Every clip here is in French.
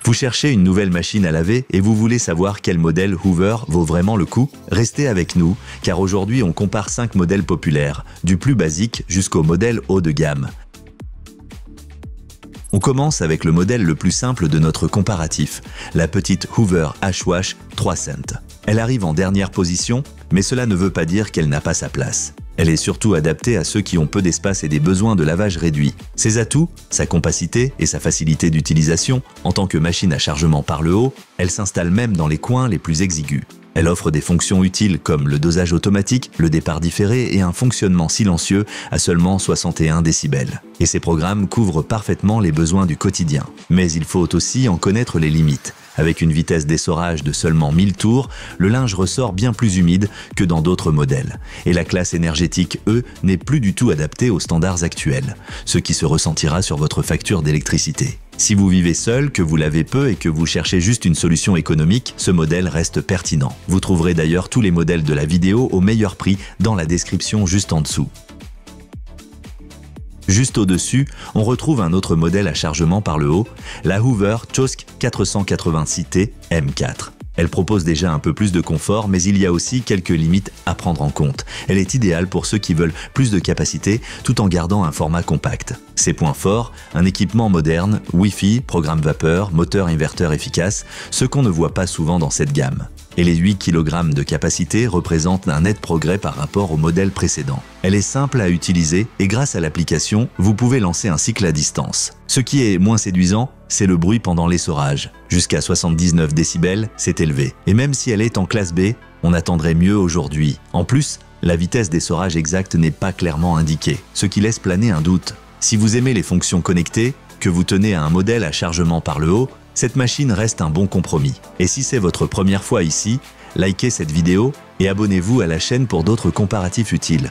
Vous cherchez une nouvelle machine à laver et vous voulez savoir quel modèle Hoover vaut vraiment le coup? Restez avec nous, car aujourd'hui on compare 5 modèles populaires, du plus basique jusqu'au modèle haut de gamme. On commence avec le modèle le plus simple de notre comparatif, la petite Hoover H-Wash 3 cents. Elle arrive en dernière position, mais cela ne veut pas dire qu'elle n'a pas sa place. Elle est surtout adaptée à ceux qui ont peu d'espace et des besoins de lavage réduits. Ses atouts, sa compacité et sa facilité d'utilisation, en tant que machine à chargement par le haut, elle s'installe même dans les coins les plus exigus. Elle offre des fonctions utiles comme le dosage automatique, le départ différé et un fonctionnement silencieux à seulement 61 décibels. Et ces programmes couvrent parfaitement les besoins du quotidien. Mais il faut aussi en connaître les limites. Avec une vitesse d'essorage de seulement 1000 tours, le linge ressort bien plus humide que dans d'autres modèles. Et la classe énergétique E n'est plus du tout adaptée aux standards actuels, ce qui se ressentira sur votre facture d'électricité. Si vous vivez seul, que vous lavez peu et que vous cherchez juste une solution économique, ce modèle reste pertinent. Vous trouverez d'ailleurs tous les modèles de la vidéo au meilleur prix dans la description juste en dessous. Juste au-dessus, on retrouve un autre modèle à chargement par le haut, la Hoover Chosk 486T M4. Elle propose déjà un peu plus de confort, mais il y a aussi quelques limites à prendre en compte. Elle est idéale pour ceux qui veulent plus de capacité tout en gardant un format compact. Ses points forts, un équipement moderne, Wi-Fi, programme vapeur, moteur inverteur efficace, ce qu'on ne voit pas souvent dans cette gamme. Et les 8 kg de capacité représentent un net progrès par rapport au modèle précédent. Elle est simple à utiliser et grâce à l'application, vous pouvez lancer un cycle à distance. Ce qui est moins séduisant, c'est le bruit pendant l'essorage. Jusqu'à 79 décibels, c'est élevé. Et même si elle est en classe B, on attendrait mieux aujourd'hui. En plus, la vitesse d'essorage exacte n'est pas clairement indiquée, ce qui laisse planer un doute. Si vous aimez les fonctions connectées, que vous tenez à un modèle à chargement par le haut, cette machine reste un bon compromis. Et si c'est votre première fois ici, likez cette vidéo et abonnez-vous à la chaîne pour d'autres comparatifs utiles.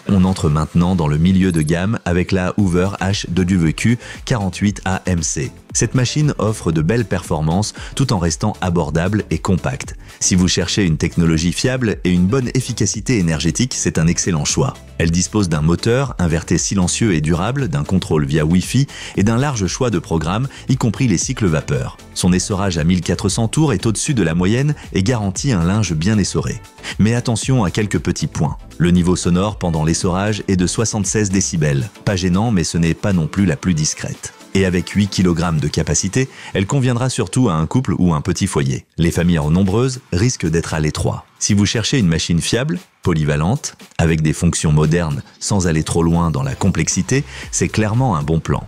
On entre maintenant dans le milieu de gamme avec la Hoover H2WQ 48 AMC. Cette machine offre de belles performances tout en restant abordable et compacte. Si vous cherchez une technologie fiable et une bonne efficacité énergétique, c'est un excellent choix. Elle dispose d'un moteur inverté silencieux et durable, d'un contrôle via Wi-Fi et d'un large choix de programmes, y compris les cycles vapeur. Son essorage à 1400 tours est au-dessus de la moyenne et garantit un linge bien essoré. Mais attention à quelques petits points. Le niveau sonore pendant l'essorage est de 76 décibels. Pas gênant, mais ce n'est pas non plus la plus discrète. Et avec 8 kg de capacité, elle conviendra surtout à un couple ou un petit foyer. Les familles nombreuses risquent d'être à l'étroit. Si vous cherchez une machine fiable, polyvalente, avec des fonctions modernes sans aller trop loin dans la complexité, c'est clairement un bon plan.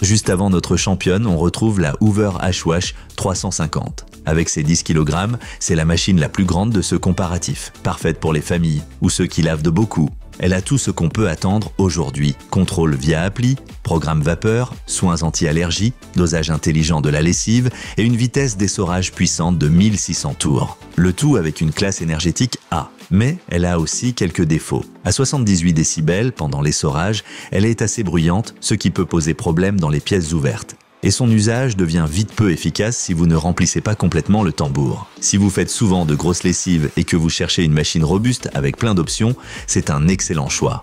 Juste avant notre championne, on retrouve la Hoover H-Wash 350. Avec ses 10 kg, c'est la machine la plus grande de ce comparatif, parfaite pour les familles ou ceux qui lavent de beaucoup. Elle a tout ce qu'on peut attendre aujourd'hui. Contrôle via appli, programme vapeur, soins anti-allergie, dosage intelligent de la lessive et une vitesse d'essorage puissante de 1600 tours. Le tout avec une classe énergétique A. Mais elle a aussi quelques défauts. À 78 décibels pendant l'essorage, elle est assez bruyante, ce qui peut poser problème dans les pièces ouvertes. Et son usage devient vite peu efficace si vous ne remplissez pas complètement le tambour. Si vous faites souvent de grosses lessives et que vous cherchez une machine robuste avec plein d'options, c'est un excellent choix.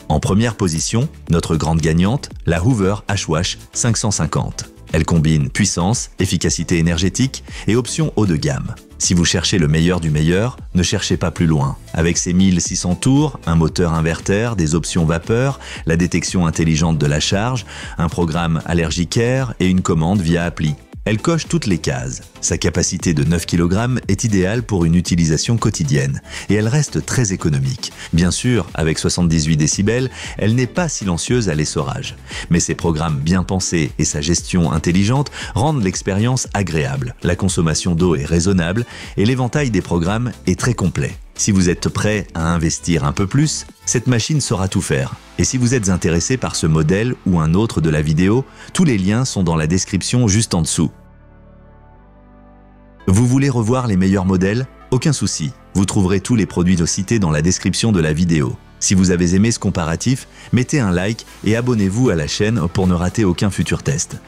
En première position, notre grande gagnante, la Hoover H-Wash 550. Elle combine puissance, efficacité énergétique et options haut de gamme. Si vous cherchez le meilleur du meilleur, ne cherchez pas plus loin. Avec ses 1600 tours, un moteur inverter, des options vapeur, la détection intelligente de la charge, un programme Allergy Care et une commande via appli. Elle coche toutes les cases. Sa capacité de 9 kg est idéale pour une utilisation quotidienne et elle reste très économique. Bien sûr, avec 78 décibels, elle n'est pas silencieuse à l'essorage. Mais ses programmes bien pensés et sa gestion intelligente rendent l'expérience agréable. La consommation d'eau est raisonnable et l'éventail des programmes est très complet. Si vous êtes prêt à investir un peu plus, cette machine saura tout faire. Et si vous êtes intéressé par ce modèle ou un autre de la vidéo, tous les liens sont dans la description juste en dessous. Vous voulez revoir les meilleurs modèles? Aucun souci, vous trouverez tous les produits cités dans la description de la vidéo. Si vous avez aimé ce comparatif, mettez un like et abonnez-vous à la chaîne pour ne rater aucun futur test.